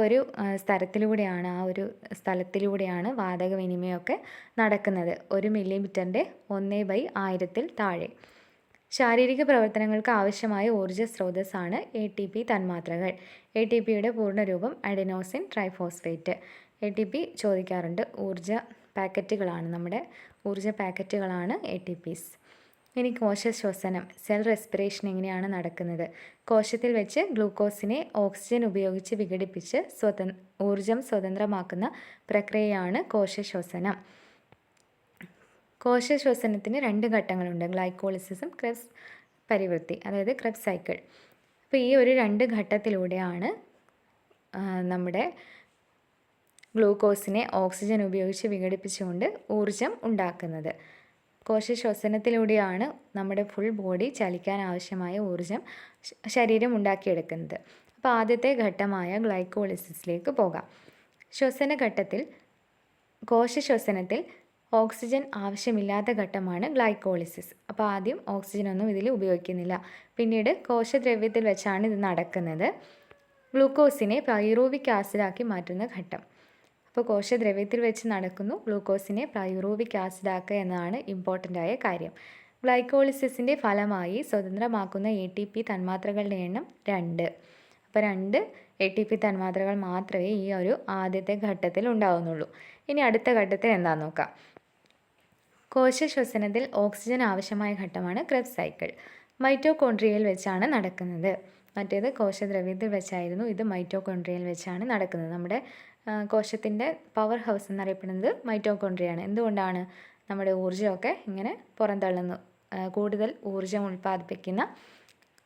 ഒരു സ്ഥലത്തിലൂടെയാണ് വാതക വിനിമയമൊക്കെ നടക്കുന്നത്, 1 മില്ലിമീറ്ററിൻ്റെ 1/1000 താഴെ. ശാരീരിക പ്രവർത്തനങ്ങൾക്ക് ആവശ്യമായ ഊർജ്ജ സ്രോതസ്സാണ് ATP തന്മാത്രകൾ. ATPയുടെ പൂർണ്ണരൂപം അഡെനോസിൻ ട്രൈഫോസ്ഫേറ്റ്. ATP ചോദിക്കാറുണ്ട്. ഊർജ്ജ പാക്കറ്റുകളാണ് ATPs. ഇനി കോശശ്വസനം, സെൽ റെസ്പിറേഷൻ എങ്ങനെയാണ് നടക്കുന്നത്? കോശത്തിൽ വെച്ച് ഗ്ലൂക്കോസിനെ ഓക്സിജൻ ഉപയോഗിച്ച് വിഘടിപ്പിച്ച് ഊർജം സ്വതന്ത്രമാക്കുന്ന പ്രക്രിയയാണ് കോശശ്വസനം. കോശശ്വസനത്തിന് 2 ഘട്ടങ്ങളുണ്ട്, ഗ്ലൈക്കോളിസിസും ക്രെബ്സ് പരിവൃത്തി, അതായത് ക്രെബ്സ് സൈക്കിൾ. അപ്പോൾ ഈ ഒരു 2 ഘട്ടത്തിലൂടെയാണ് നമ്മുടെ ഗ്ലൂക്കോസിനെ ഓക്സിജൻ ഉപയോഗിച്ച് വിഘടിപ്പിച്ചുകൊണ്ട് ഊർജം ഉണ്ടാക്കുന്നത്. കോശശ്വസനത്തിലൂടെയാണ് നമ്മുടെ ഫുൾ ബോഡി ചലിക്കാൻ ആവശ്യമായ ഊർജം ശരീരം ഉണ്ടാക്കിയെടുക്കുന്നത്. അപ്പോൾ ആദ്യത്തെ ഘട്ടമായ ഗ്ലൈക്കോളിസിസിലേക്ക് പോകാം. കോശശ്വസനത്തിൽ ഓക്സിജൻ ആവശ്യമില്ലാത്ത ഘട്ടമാണ് ഗ്ലൈക്കോളിസിസ്. അപ്പോൾ ആദ്യം ഓക്സിജനൊന്നും ഇതിൽ ഉപയോഗിക്കുന്നില്ല. പിന്നീട് കോശദ്രവ്യത്തിൽ വെച്ചാണ് ഇത് നടക്കുന്നത്. ഗ്ലൂക്കോസിനെ പൈറൂവിക് ആസിഡാക്കി മാറ്റുന്ന ഘട്ടം. അപ്പോൾ കോശദ്രവ്യത്തിൽ വെച്ച് നടക്കുന്നു, ഗ്ലൂക്കോസിനെ പൈറൂവിക് ആസിഡാക്കുക എന്നതാണ് ഇമ്പോർട്ടൻ്റ് ആയ കാര്യം. ഗ്ലൈക്കോളിസിസിൻ്റെ ഫലമായി സ്വതന്ത്രമാക്കുന്ന ATP തന്മാത്രകളുടെ എണ്ണം 2. അപ്പോൾ 2 ATP തന്മാത്രകൾ മാത്രമേ ഈ ഒരു ആദ്യത്തെ ഘട്ടത്തിൽ ഉണ്ടാവുന്നുള്ളൂ. ഇനി അടുത്ത ഘട്ടത്തിൽ എന്താണെന്ന് നോക്കാം. കോശശ്വസനത്തിൽ ഓക്സിജൻ ആവശ്യമായ ഘട്ടമാണ് ക്രെബ്സ് സൈക്കിൾ. മൈറ്റോകോൺട്രിയയിൽ വെച്ചാണ് നടക്കുന്നത്. മറ്റേത് കോശദ്രവ്യത്തിൽ വെച്ചായിരുന്നു, ഇത് മൈറ്റോകോൺട്രിയയിൽ വെച്ചാണ് നടക്കുന്നത്. നമ്മുടെ കോശത്തിൻ്റെ പവർ ഹൗസ് എന്നറിയപ്പെടുന്നത് മൈറ്റോകോൺട്രിയയാണ്. എന്തുകൊണ്ടാണ്? നമ്മുടെ ഊർജ്ജമൊക്കെ ഇങ്ങനെ പുറന്തള്ളുന്നു, കൂടുതൽ ഊർജ്ജം ഉൽപ്പാദിപ്പിക്കുന്ന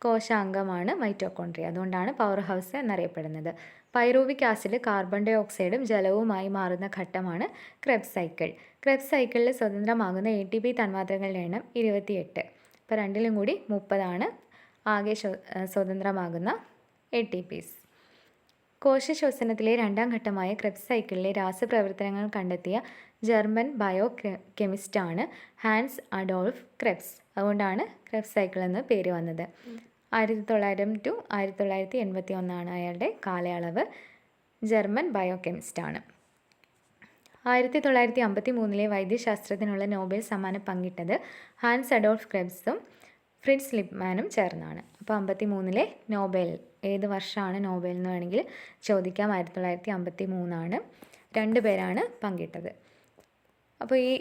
കോശാംഗമാണ് മൈറ്റോകോൺട്രിയ. അതുകൊണ്ടാണ് പവർ ഹൗസ് എന്നറിയപ്പെടുന്നത്. പൈറൂവിക് ആസിഡ് കാർബൺ ഡൈ ഓക്സൈഡും ജലവുമായി മാറുന്ന ഘട്ടമാണ് ക്രെബ്സ് സൈക്കിൾ. ക്രെബ്സ് സൈക്കിളിൽ സ്വതന്ത്രമാകുന്ന ATP തന്മാത്രകളുടെ എണ്ണം 28. അപ്പോൾ 2ലും കൂടി 30 ആകെ സ്വതന്ത്രമാകുന്ന ATPs. കോശശ്വസനത്തിലെ 2ാം ഘട്ടമായ ക്രെബ്സ് സൈക്കിളിലെ രാസപ്രവർത്തനങ്ങൾ കണ്ടെത്തിയ ജർമ്മൻ കെമിസ്റ്റാണ് ഹാൻസ് അഡോൾഫ് ക്രെബ്സ്. അതുകൊണ്ടാണ് ക്രെബ്സ് സൈക്കിൾ എന്ന് പേര് വന്നത്. 1900 to 1981 അയാളുടെ കാലയളവ്. ജർമ്മൻ ബയോകെമിസ്റ്റാണ്. 1953 വൈദ്യശാസ്ത്രത്തിനുള്ള നോബൽ സമ്മാനം പങ്കിട്ടത് ഹാൻസ് അഡോൾഫ് ക്രെബ്സും ഫ്രിറ്റ്സ് ലിപ്മാനും ചേർന്നാണ്. അപ്പോൾ 53 നോബൽ, ഏത് വർഷമാണ് നോബൽ എന്ന് വേണമെങ്കിൽ ചോദിക്കാം. 1953. 2 പേരാണ് പങ്കിട്ടത്. അപ്പോൾ ഈ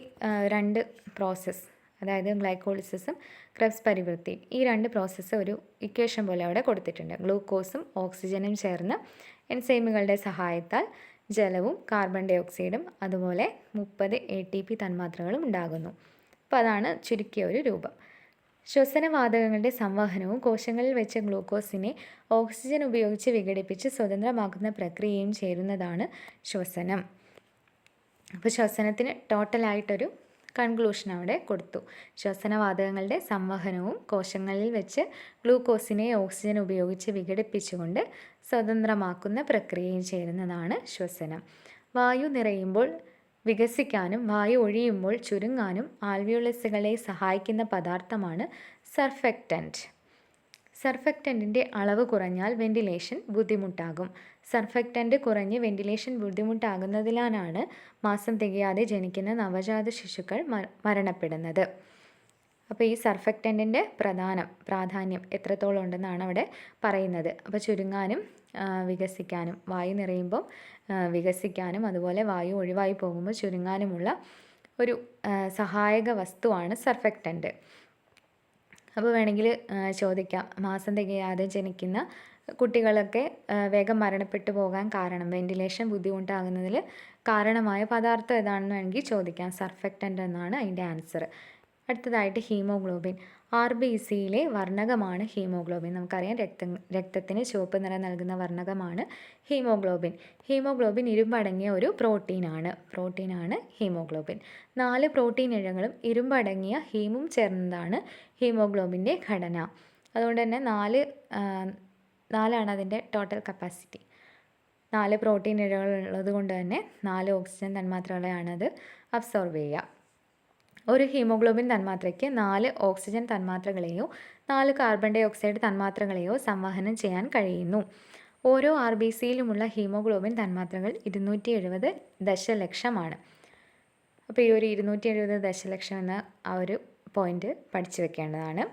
2 പ്രോസസ്സ്, അതായത് ഗ്ലൈക്കോളിസിസും ക്രെബ്സ് പരിവൃത്തി, ഈ 2 പ്രോസസ്സ് ഒരു ഇക്വേഷൻ പോലെ അവിടെ കൊടുത്തിട്ടുണ്ട്. ഗ്ലൂക്കോസും ഓക്സിജനും ചേർന്ന് എൻസൈമുകളുടെ സഹായത്താൽ ജലവും കാർബൺ ഡൈ ഓക്സൈഡും അതുപോലെ 30 ATP തന്മാത്രകളും ഉണ്ടാകുന്നു. അപ്പോൾ അതാണ് ചുരുക്കിയ ഒരു രൂപം. ശ്വസനവാതകങ്ങളുടെ സംവഹനവും കോശങ്ങളിൽ വെച്ച ഗ്ലൂക്കോസിനെ ഓക്സിജൻ ഉപയോഗിച്ച് വിഘടിപ്പിച്ച് സ്വതന്ത്രമാക്കുന്ന പ്രക്രിയയും ചേരുന്നതാണ് ശ്വസനം. അപ്പോൾ ശ്വസനത്തിന് ടോട്ടലായിട്ടൊരു കൺക്ലൂഷൻ അവിടെ കൊടുത്തു. ശ്വസനവാതകങ്ങളുടെ സംവഹനവും കോശങ്ങളിൽ വെച്ച് ഗ്ലൂക്കോസിനെ ഓക്സിജൻ ഉപയോഗിച്ച് വിഘടിപ്പിച്ചുകൊണ്ട് സ്വതന്ത്രമാക്കുന്ന പ്രക്രിയയും ചേരുന്നതാണ് ശ്വസനം. വായു നിറയുമ്പോൾ വികസിക്കാനും വായു ഒഴിയുമ്പോൾ ചുരുങ്ങാനും ആൽവിയോളസുകളെ സഹായിക്കുന്ന പദാർത്ഥമാണ് സർഫെക്റ്റൻറ്റ്. സർഫെക്റ്റൻറ്റിൻ്റെ അളവ് കുറഞ്ഞാൽ വെന്റിലേഷൻ ബുദ്ധിമുട്ടാകും. സർഫെക്റ്റൻറ്റ് കുറഞ്ഞ് വെന്റിലേഷൻ ബുദ്ധിമുട്ടാകുന്നതിനാലാണ് മാസം തികയാതെ ജനിക്കുന്ന നവജാത ശിശുക്കൾ മരണപ്പെടുന്നത്. അപ്പോൾ ഈ സർഫെക്റ്റൻറ്റിൻ്റെ പ്രാധാന്യം എത്രത്തോളം ഉണ്ടെന്നാണ് അവിടെ പറയുന്നത്. അപ്പോൾ ചുരുങ്ങാനും വികസിക്കാനും, വായു നിറയുമ്പോൾ വികസിക്കാനും അതുപോലെ വായു ഒഴിവായി പോകുമ്പോൾ ചുരുങ്ങാനുമുള്ള ഒരു സഹായക വസ്തുവാണ് സർഫെക്റ്റൻറ്റ്. അപ്പോൾ വേണമെങ്കിൽ ചോദിക്കാം, മാസം തികയാതെ ജനിക്കുന്ന കുട്ടികളൊക്കെ വേഗം മരണപ്പെട്ടു പോകാൻ കാരണം, വെന്റിലേഷൻ ബുദ്ധിമുട്ടാകുന്നതിൽ കാരണമായ പദാർത്ഥം ഏതാണെന്ന് വേണമെങ്കിൽ ചോദിക്കാം. സർഫെക്റ്റൻ്റ് എന്നാണ് അതിൻ്റെ ആൻസർ. അടുത്തതായിട്ട് ഹീമോഗ്ലോബിൻ. RBCയിലെ വർണ്ണകമാണ് ഹീമോഗ്ലോബിൻ. നമുക്കറിയാം രക്തത്തിന് ചുവപ്പ് നിറം നൽകുന്ന വർണ്ണകമാണ് ഹീമോഗ്ലോബിൻ. ഹീമോഗ്ലോബിൻ ഇരുമ്പടങ്ങിയ ഒരു പ്രോട്ടീനാണ് ഹീമോഗ്ലോബിൻ. 4 പ്രോട്ടീൻ ഇഴകളും ഇരുമ്പടങ്ങിയ ഹീമും ചേർന്നതാണ് ഹീമോഗ്ലോബിൻ്റെ ഘടന. അതുകൊണ്ട് തന്നെ 4 അതിൻ്റെ ടോട്ടൽ കപ്പാസിറ്റി. 4 പ്രോട്ടീൻ ഇഴകൾ ഉള്ളത് കൊണ്ട് തന്നെ 4 ഓക്സിജൻ തന്മാത്രകളെയാണ് അത് അബ്സോർബ് ചെയ്യുക. ഒരു ഹീമോഗ്ലോബിൻ തന്മാത്രയ്ക്ക് 4 ഓക്സിജൻ തന്മാത്രകളെയോ 4 കാർബൺ ഡൈ ഓക്സൈഡ് തന്മാത്രകളെയോ സംവഹനം ചെയ്യാൻ കഴിയുന്നു. ഓരോ RBCയിലുമുള്ള ഹീമോഗ്ലോബിൻ തന്മാത്രകൾ 270 ദശലക്ഷമാണ്. അപ്പോൾ ഈ ഒരു 270 ദശലക്ഷം എന്ന ആ ഒരു പോയിന്റ് പഠിച്ചു വെക്കേണ്ടതാണ്.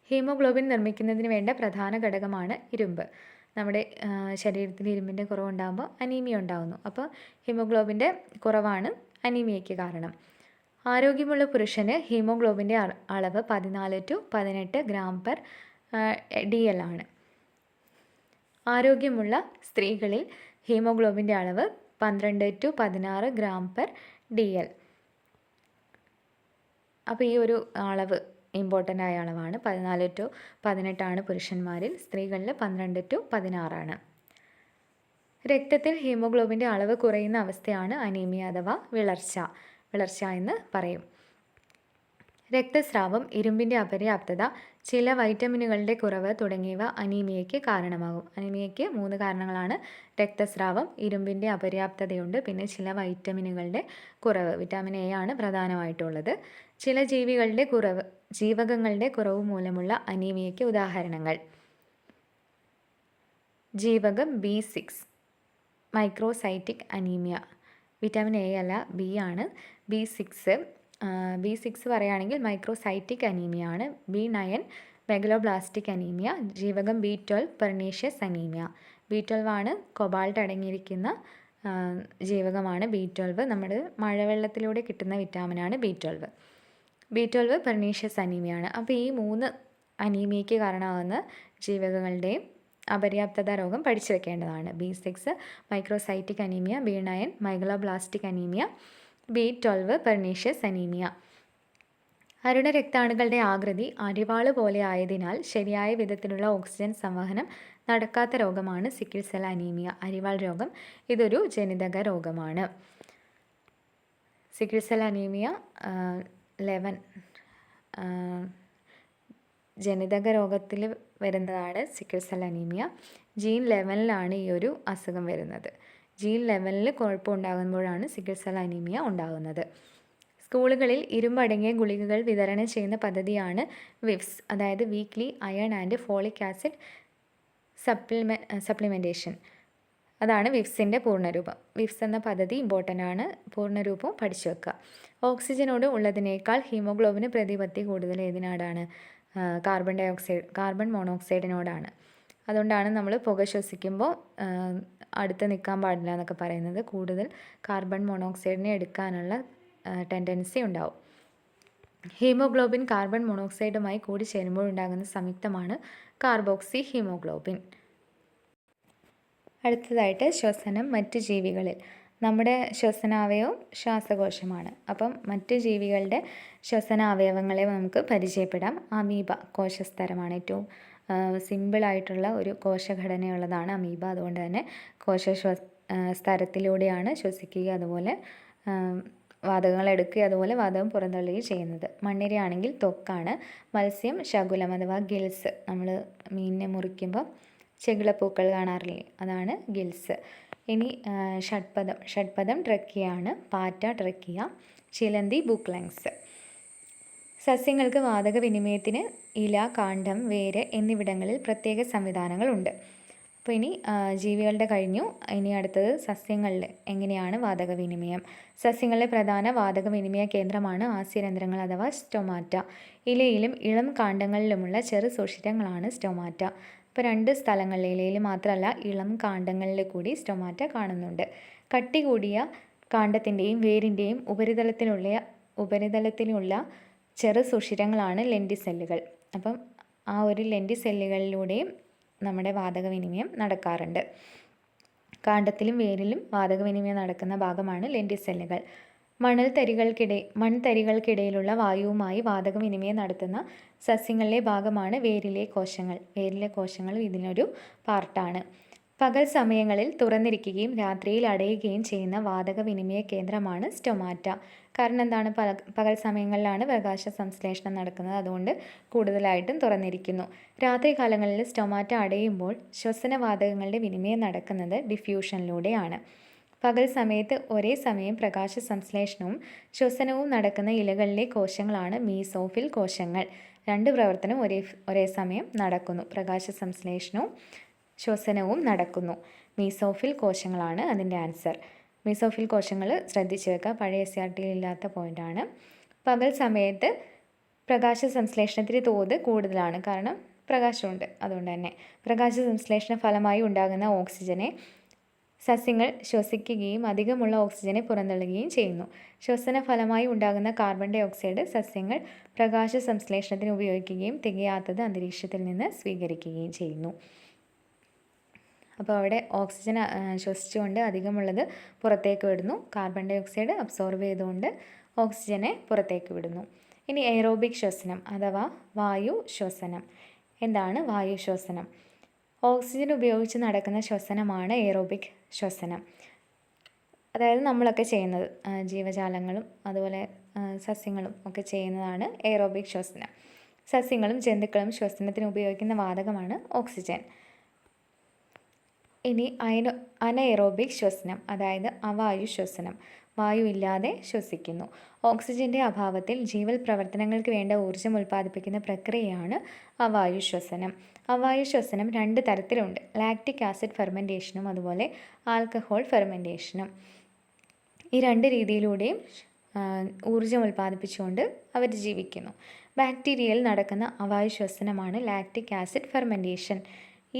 ഹീമോഗ്ലോബിൻ നിർമ്മിക്കുന്നതിന് വേണ്ട പ്രധാന ഘടകമാണ് ഇരുമ്പ്. നമ്മുടെ ശരീരത്തിൽ ഇരുമ്പിൻ്റെ കുറവുണ്ടാകുമ്പോൾ അനീമിയ ഉണ്ടാകുന്നു. അപ്പോൾ ഹീമോഗ്ലോബിൻ്റെ കുറവാണ് അനീമിയയ്ക്ക് കാരണം. ആരോഗ്യമുള്ള പുരുഷന് ഹീമോഗ്ലോബിൻ്റെ അളവ് 14 to 18 gram/dl ആണ്. ആരോഗ്യമുള്ള സ്ത്രീകളിൽ ഹീമോഗ്ലോബിൻ്റെ അളവ് 12 to 16 gram/dl. അപ്പോൾ ഈ ഒരു അളവ് ഇമ്പോർട്ടൻ്റ് ആയ അളവാണ്. 14 to 18 പുരുഷന്മാരിൽ, സ്ത്രീകളിൽ 12 to 16. രക്തത്തിൽ ഹീമോഗ്ലോബിൻ്റെ അളവ് കുറയുന്ന അവസ്ഥയാണ് അനീമിയ അഥവാ വിളർച്ച എന്ന് പറയും. രക്തസ്രാവം, ഇരുമ്പിൻ്റെ അപര്യാപ്തത, ചില വൈറ്റമിനുകളുടെ കുറവ് തുടങ്ങിയവ അനീമിയയ്ക്ക് കാരണമാകും. അനീമിയയ്ക്ക് 3 കാരണങ്ങളാണ്. രക്തസ്രാവം, ഇരുമ്പിൻ്റെ അപര്യാപ്തതയുണ്ട്, പിന്നെ ചില വൈറ്റമിനുകളുടെ കുറവ്, വിറ്റാമിൻ എ ആണ് പ്രധാനമായിട്ടുള്ളത്. ചില ജീവകങ്ങളുടെ കുറവ് മൂലമുള്ള അനീമിയയ്ക്ക് ഉദാഹരണങ്ങൾ: ജീവകം B6, microcytic anaemia. Vitamin A അല്ല, ബി ആണ്. B6 പറയുകയാണെങ്കിൽ മൈക്രോസൈറ്റിക് അനീമിയ ആണ്. B9 megaloblastic anaemia. ജീവകം B12 പെർനീഷ്യസ് അനീമിയ. B12 ആണ് കൊബാൾട്ട് അടങ്ങിയിരിക്കുന്ന ജീവകമാണ് B12. നമ്മുടെ മഴവെള്ളത്തിലൂടെ കിട്ടുന്ന വിറ്റാമിനാണ് B12 പെർനീഷ്യസ് അനീമിയാണ്. അപ്പോൾ ഈ 3 അനീമിയയ്ക്ക് കാരണമാകുന്ന ജീവകങ്ങളുടെയും അപര്യാപ്തത രോഗം പഠിച്ചു വെക്കേണ്ടതാണ്. B6 microcytic anaemia, B9 megaloblastic anaemia, B12 pernicious anaemia. അരുണ രക്താണുക്കളുടെ ആകൃതി അരിവാള് പോലെ ആയതിനാൽ ശരിയായ വിധത്തിലുള്ള ഓക്സിജൻ സംവഹനം നടക്കാത്ത രോഗമാണ് സിക്കിൾ സെൽ അനീമിയ. അരിവാൾ രോഗം ഇതൊരു ജനിതക രോഗമാണ്. സിക്കിൾ സെൽ അനീമിയ 11 ജനിതക രോഗത്തിൽ വരുന്നതാണ് സിക്കിൾ സെൽ അനീമിയ. ജീൻ ലെവലിലാണ് ഈ ഒരു അസുഖം വരുന്നത്. ജീൻ ലെവലിൽ കുഴപ്പമുണ്ടാകുമ്പോഴാണ് സിക്കിൾ സെൽ അനീമിയ ഉണ്ടാകുന്നത്. സ്കൂളുകളിൽ ഇരുമ്പടങ്ങിയ ഗുളികകൾ വിതരണം ചെയ്യുന്ന പദ്ധതിയാണ് വിഫ്സ്, അതായത് weekly iron and folic acid supplementation. അതാണ് വിഫ്സിൻ്റെ പൂർണ്ണരൂപം. വിഫ്സ് എന്ന പദ്ധതി ഇമ്പോർട്ടൻ്റ് ആണ്. പൂർണ്ണരൂപം പഠിച്ചു വെക്കുക. ഓക്സിജനോട് ഉള്ളതിനേക്കാൾ ഹീമോഗ്ലോബിന് പ്രതിപത്തി കൂടുതൽ ഏതിനോടാണ്? കാർബൺ മോണോക്സൈഡിനോടാണ്. അതുകൊണ്ടാണ് നമ്മൾ പുക ശ്വസിക്കുമ്പോൾ അടുത്ത് നിൽക്കാൻ പാടില്ല എന്നൊക്കെ പറയുന്നത്. കൂടുതൽ കാർബൺ മോണോക്സൈഡിനെ എടുക്കാനുള്ള ടെൻഡൻസി ഉണ്ടാവും. ഹീമോഗ്ലോബിൻ കാർബൺ മോണോക്സൈഡുമായി കൂടി ചേരുമ്പോഴുണ്ടാകുന്ന സംയുക്തമാണ് കാർബോക്സി ഹീമോഗ്ലോബിൻ. അടുത്തതായിട്ട് ശ്വസനം മറ്റ് ജീവികളിൽ. നമ്മുടെ ശ്വസനാവയവം ശ്വാസകോശമാണ്. അപ്പം മറ്റ് ജീവികളുടെ ശ്വസനാവയവങ്ങളെ നമുക്ക് പരിചയപ്പെടാം. അമീബ കോശസ്തരമാണ്. ഏറ്റവും സിമ്പിളായിട്ടുള്ള ഒരു കോശഘടനയുള്ളതാണ് അമീബ. അതുകൊണ്ട് തന്നെ സ്തരത്തിലൂടെയാണ് ശ്വസിക്കുക, അതുപോലെ വാതകങ്ങൾ എടുക്കുകയും അതുപോലെ വാതകം പുറന്തള്ളുകയും ചെയ്യുന്നത്. മണ്ണിരയാണെങ്കിൽ ത്വക്കാണ്. മത്സ്യം ശകുലം അഥവാ ഗിൽസ്. നമ്മൾ മീനിനെ മുറിക്കുമ്പോൾ ചെകിളപ്പൂക്കൾ കാണാറില്ലേ, അതാണ് ഗിൽസ്. ഇനി ഷഡ്പദം ട്രക്കിയാണ്. പാറ്റ ട്രക്കിയ, ചിലന്തി ബുക്ലങ്സ്. സസ്യങ്ങൾക്ക് വാതക വിനിമയത്തിന് ഇല, കാണ്ഡം, വേര് എന്നിവിടങ്ങളിൽ പ്രത്യേക സംവിധാനങ്ങളുണ്ട്. അപ്പോൾ ഇനി ജീവികളുടെ കഴിഞ്ഞു. ഇനി അടുത്തത് സസ്യങ്ങളിൽ എങ്ങനെയാണ് വാതകവിനിമയം. സസ്യങ്ങളിലെ പ്രധാന വാതകവിനിമയ കേന്ദ്രമാണ് ആസ്യരന്ധ്രങ്ങൾ അഥവാ സ്റ്റൊമാറ്റ. ഇലയിലും ഇളം കാണ്ഡങ്ങളിലുമുള്ള ചെറു സുഷിരങ്ങളാണ് സ്റ്റൊമാറ്റ. ഇപ്പോൾ 2 സ്ഥലങ്ങളിൽ, ഇലയിൽ മാത്രമല്ല ഇളം കാണ്ഡങ്ങളിൽ കൂടി സ്റ്റൊമാറ്റ കാണുന്നുണ്ട്. കട്ടി കൂടിയ കാണ്ഡത്തിൻ്റെയും വേരിൻ്റെയും ഉപരിതലത്തിലുള്ള ചെറു സുഷിരങ്ങളാണ് ലെൻറ്റിസെല്ലുകൾ. അപ്പം ആ ഒരു ലെൻറ്റിസെല്ലുകളിലൂടെയും നമ്മുടെ വാതകവിനിമയം നടക്കാറുണ്ട്. കാണ്ഡത്തിലും വേരിലും വാതകവിനിമയം നടക്കുന്ന ഭാഗമാണ് ലെൻറ്റിസെല്ലുകൾ. മൺതരികൾക്കിടയിലുള്ള വായുവുമായി വാതക വിനിമയം നടത്തുന്ന സസ്യങ്ങളിലെ ഭാഗമാണ് വേരിലെ കോശങ്ങൾ. വേരിലെ കോശങ്ങൾ ഇതിനൊരു പാർട്ടാണ്. പകൽ സമയങ്ങളിൽ തുറന്നിരിക്കുകയും രാത്രിയിൽ അടയുകയും ചെയ്യുന്ന വാതക വിനിമയ കേന്ദ്രമാണ് സ്റ്റൊമാറ്റ. കാരണം എന്താണ്? പകൽ സമയങ്ങളിലാണ് പ്രകാശ സംശ്ലേഷണം നടക്കുന്നത്, അതുകൊണ്ട് കൂടുതലായിട്ടും തുറന്നിരിക്കുന്നു. രാത്രി കാലങ്ങളിൽ സ്റ്റൊമാറ്റ അടയുമ്പോൾ ശ്വസനവാതകങ്ങളുടെ വിനിമയം നടക്കുന്നത് ഡിഫ്യൂഷനിലൂടെയാണ്. പകൽ സമയത്ത് ഒരേ സമയം പ്രകാശ സംശ്ലേഷണവും ശ്വസനവും നടക്കുന്ന ഇലകളിലെ കോശങ്ങളാണ് മീസോഫിൽ കോശങ്ങൾ. രണ്ട് പ്രവർത്തനം ഒരേ സമയം നടക്കുന്നു. പ്രകാശ സംശ്ലേഷണവും ശ്വസനവും നടക്കുന്നു. മീസോഫിൽ കോശങ്ങളാണ് അതിൻ്റെ ആൻസർ. മീസോഫിൽ കോശങ്ങൾ ശ്രദ്ധിച്ചു വെക്കുക, പഴയ SCRT-യിൽ ഇല്ലാത്ത പോയിൻ്റാണ്. പകൽ സമയത്ത് പ്രകാശ സംശ്ലേഷണത്തിൻ്റെ തോത് കൂടുതലാണ്, കാരണം പ്രകാശമുണ്ട്. അതുകൊണ്ട് തന്നെ പ്രകാശ സംശ്ലേഷണ ഫലമായി ഉണ്ടാകുന്ന ഓക്സിജനെ സസ്യങ്ങൾ ശ്വസിക്കുകയും അധികമുള്ള ഓക്സിജനെ പുറന്തള്ളുകയും ചെയ്യുന്നു. ശ്വസന ഫലമായി ഉണ്ടാകുന്ന കാർബൺ ഡൈ ഓക്സൈഡ് സസ്യങ്ങൾ പ്രകാശ സംശ്ലേഷണത്തിന് ഉപയോഗിക്കുകയും തികയാത്തത് അന്തരീക്ഷത്തിൽ നിന്ന് സ്വീകരിക്കുകയും ചെയ്യുന്നു. അപ്പോൾ അവിടെ ഓക്സിജൻ ശ്വസിച്ചുകൊണ്ട് അധികമുള്ളത് പുറത്തേക്ക് വിടുന്നു. കാർബൺ ഡൈ ഓക്സൈഡ് അബ്സോർബ് ചെയ്തുകൊണ്ട് ഓക്സിജനെ പുറത്തേക്ക് വിടുന്നു. ഇനി എയറോബിക് ശ്വസനം അഥവാ വായു ശ്വസനം. എന്താണ് വായു ശ്വസനം? ഓക്സിജൻ ഉപയോഗിച്ച് നടക്കുന്ന ശ്വസനമാണ് എയറോബിക് ശ്വസനം. അതായത് നമ്മളൊക്കെ ചെയ്യുന്നത്, ജീവജാലങ്ങളും അതുപോലെ സസ്യങ്ങളും ഒക്കെ ചെയ്യുന്നതാണ് എയറോബിക് ശ്വസനം. സസ്യങ്ങളും ജന്തുക്കളും ശ്വസനത്തിന് ഉപയോഗിക്കുന്ന വാതകമാണ് ഓക്സിജൻ. ഇനി അനഎറോബിക് ശ്വസനം, അതായത് അവായു ശ്വസനം. വായു ഇല്ലാതെ ശ്വസിക്കുന്നു. ഓക്സിജൻ്റെ അഭാവത്തിൽ ജീവൽ പ്രവർത്തനങ്ങൾക്ക് വേണ്ട ഊർജ്ജം ഉൽപ്പാദിപ്പിക്കുന്ന പ്രക്രിയയാണ് അവായു ശ്വസനം. അവായു ശ്വസനം രണ്ട് തരത്തിലുണ്ട്. ലാക്റ്റിക് ആസിഡ് ഫെർമെൻറ്റേഷനും അതുപോലെ ആൽക്കഹോൾ ഫെർമെൻറ്റേഷനും. ഈ രണ്ട് രീതിയിലൂടെയും ഊർജ്ജം ഉൽപ്പാദിപ്പിച്ചുകൊണ്ട് അവർ ജീവിക്കുന്നു. ബാക്ടീരിയയിൽ നടക്കുന്ന അവായു ശ്വസനമാണ് ലാക്റ്റിക് ആസിഡ് ഫെർമെൻറ്റേഷൻ.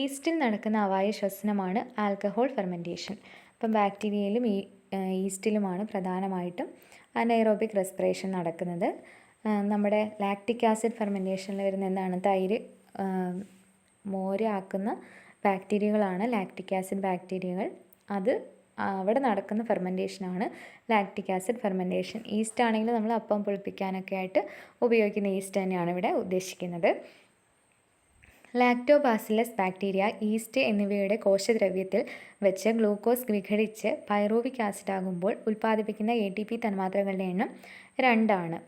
ഈസ്റ്റിൽ നടക്കുന്ന അവായു ശ്വസനമാണ് ആൽക്കഹോൾ ഫെർമെൻറ്റേഷൻ. അപ്പം ബാക്ടീരിയയിലും ഈസ്റ്റിലുമാണ് പ്രധാനമായിട്ടും അനൈറോബിക് റെസ്പിറേഷൻ നടക്കുന്നത്. നമ്മുടെ ലാക്റ്റിക് ആസിഡ് ഫെർമെൻറ്റേഷനിൽ വരുന്ന എന്താണ്? തൈര് മോര് ആക്കുന്ന ബാക്ടീരിയകളാണ് ലാക്റ്റിക് ആസിഡ് ബാക്ടീരിയകൾ. അത് അവിടെ നടക്കുന്ന ഫെർമെൻറ്റേഷനാണ് ലാക്റ്റിക് ആസിഡ് ഫെർമെൻറ്റേഷൻ. ഈസ്റ്റ് ആണെങ്കിൽ നമ്മൾ അപ്പം പുളിപ്പിക്കാനൊക്കെ ആയിട്ട് ഉപയോഗിക്കുന്ന ഈസ്റ്റ് തന്നെയാണ് ഇവിടെ ഉദ്ദേശിക്കുന്നത്. ലാക്ടോബാസിലസ് ബാക്ടീരിയ, ഈസ്റ്റ് എന്നിവയുടെ കോശദ്രവ്യത്തിൽ വെച്ച് ഗ്ലൂക്കോസ് വിഘടിച്ച് പൈറൂവിക് ആസിഡ് ആകുമ്പോൾ ഉൽപ്പാദിപ്പിക്കുന്ന ATP തന്മാത്രകളുടെ എണ്ണം 2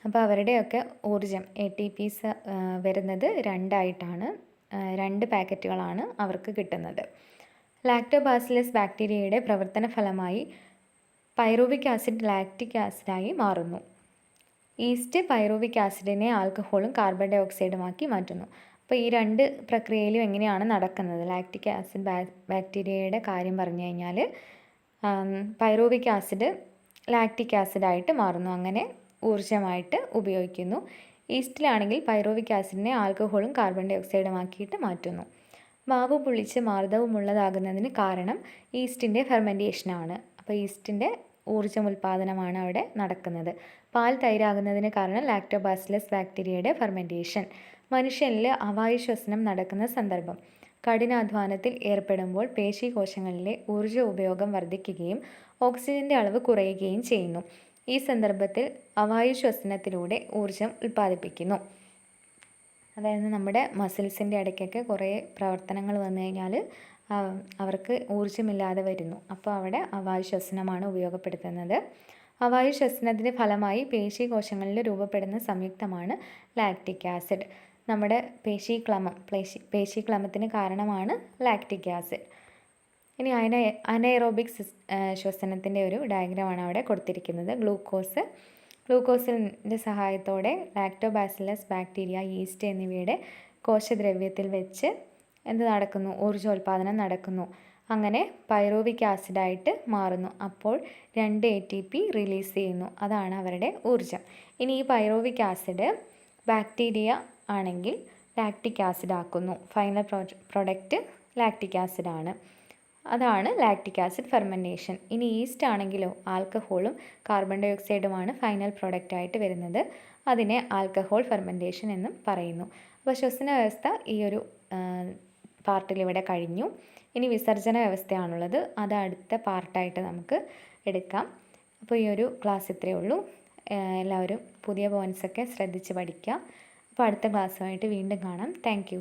അപ്പോൾ അവരുടെയൊക്കെ ഊർജ്ജം ATPs വരുന്നത് 2 2 പാക്കറ്റുകളാണ് അവർക്ക് കിട്ടുന്നത്. ലാക്ടോബാസിലസ് ബാക്ടീരിയയുടെ പ്രവർത്തന ഫലമായി പൈറൂവിക് ആസിഡ് ലാക്റ്റിക് ആസിഡായി മാറുന്നു. ഈസ്റ്റ് പൈറൂവിക് ആസിഡിനെ ആൽക്കഹോളും കാർബൺ ഡൈ ഓക്സൈഡുമാക്കി മാറ്റുന്നു. അപ്പോൾ ഈ രണ്ട് പ്രക്രിയയിലും എങ്ങനെയാണ് നടക്കുന്നത്? ലാക്റ്റിക് ആസിഡ് ബാക്ടീരിയയുടെ കാര്യം പറഞ്ഞു കഴിഞ്ഞാൽ പൈറൂവിക് ആസിഡ് ലാക്റ്റിക് ആസിഡായിട്ട് മാറുന്നു, അങ്ങനെ ഊർജ്ജമായിട്ട് ഉപയോഗിക്കുന്നു. ഈസ്റ്റിലാണെങ്കിൽ പൈറൂവിക് ആസിഡിനെ ആൽക്കഹോളും കാർബൺ ഡൈ ഓക്സൈഡുമാക്കിയിട്ട് മാറ്റുന്നു. മാവ് പുളിച്ച് മാർദ്ദവമുള്ളതാകുന്നതിന് കാരണം ഈസ്റ്റിൻ്റെ ഫെർമെൻറ്റേഷനാണ്. അപ്പോൾ ഈസ്റ്റിൻ്റെ ഊർജ്ജം ഉൽപ്പാദനമാണ് അവിടെ നടക്കുന്നത്. പാൽ തൈരാകുന്നതിന് കാരണം ലാക്ടോബാസിലസ് ബാക്ടീരിയയുടെ ഫെർമെൻറ്റേഷൻ. മനുഷ്യനിൽ അവായു ശ്വസനം നടക്കുന്ന സന്ദർഭം. കഠിനാധ്വാനത്തിൽ ഏർപ്പെടുമ്പോൾ പേശീകോശങ്ങളിലെ ഊർജ്ജ ഉപയോഗം വർദ്ധിക്കുകയും ഓക്സിജൻ്റെ അളവ് കുറയുകയും ചെയ്യുന്നു. ഈ സന്ദർഭത്തിൽ അവായു ശ്വസനത്തിലൂടെ ഊർജ്ജം ഉൽപ്പാദിപ്പിക്കുന്നു. അതായത് നമ്മുടെ മസിൽസിൻ്റെ ഇടയ്ക്കൊക്കെ കുറേ പ്രവർത്തനങ്ങൾ വന്നു കഴിഞ്ഞാൽ അവർക്ക് ഊർജ്ജമില്ലാതെ വരുന്നു. അപ്പോൾ അവിടെ അവായു ശ്വസനമാണ് ഉപയോഗപ്പെടുത്തുന്നത്. അവായു ശ്വസനത്തിൻ്റെ ഫലമായി പേശീകോശങ്ങളിൽ രൂപപ്പെടുന്ന സംയുക്തമാണ് ലാക്റ്റിക് ആസിഡ്. നമ്മുടെ പേശീക്ലമത്തിന് കാരണമാണ് ലാക്റ്റിക് ആസിഡ്. ഇനി അനൈറോബിക് ശ്വസനത്തിൻ്റെ ഒരു ഡയഗ്രമാണ് അവിടെ കൊടുത്തിരിക്കുന്നത്. ഗ്ലൂക്കോസിൻ്റെ സഹായത്തോടെ ലാക്ടോബാസിലസ് ബാക്ടീരിയ, ഈസ്റ്റ് എന്നിവയുടെ കോശദ്രവ്യത്തിൽ വെച്ച് എന്ത് നടക്കുന്നു? ഊർജ്ജോൽപാദനം നടക്കുന്നു. അങ്ങനെ പൈറൂവിക് ആസിഡായിട്ട് മാറുന്നു. അപ്പോൾ 2 ATP റിലീസ് ചെയ്യുന്നു. അതാണ് അവരുടെ ഊർജ്ജം. ഇനി ഈ പൈറൂവിക് ആസിഡ് ബാക്ടീരിയ ആണെങ്കിൽ ലാക്റ്റിക് ആസിഡ് ആക്കുന്നു. ഫൈനൽ പ്രൊഡക്റ്റ് ലാക്റ്റിക് ആസിഡാണ്. അതാണ് ലാക്റ്റിക് ആസിഡ് ഫെർമെൻറ്റേഷൻ. ഇനി ഈസ്റ്റ് ആണെങ്കിലോ ആൽക്കഹോളും കാർബൺ ഡൈ ഓക്സൈഡുമാണ് ഫൈനൽ പ്രൊഡക്റ്റായിട്ട് വരുന്നത്. അതിനെ ആൽക്കഹോൾ ഫെർമെൻറ്റേഷൻ എന്നും പറയുന്നു. അപ്പോൾ ശ്വസന വ്യവസ്ഥ ഈ ഒരു പാർട്ടിൽ ഇവിടെ കഴിഞ്ഞു. ഇനി വിസർജന വ്യവസ്ഥയാണുള്ളത്. അത് അടുത്ത പാർട്ടായിട്ട് നമുക്ക് എടുക്കാം. അപ്പോൾ ഈ ഒരു ക്ലാസ് ഇത്രയേ ഉള്ളൂ. എല്ലാവരും പുതിയ പോയിൻറ്റ്സൊക്കെ ശ്രദ്ധിച്ച് പഠിക്കുക. അപ്പോൾ അടുത്ത ക്ലാസ്സുമായിട്ട് വീണ്ടും കാണാം. താങ്ക്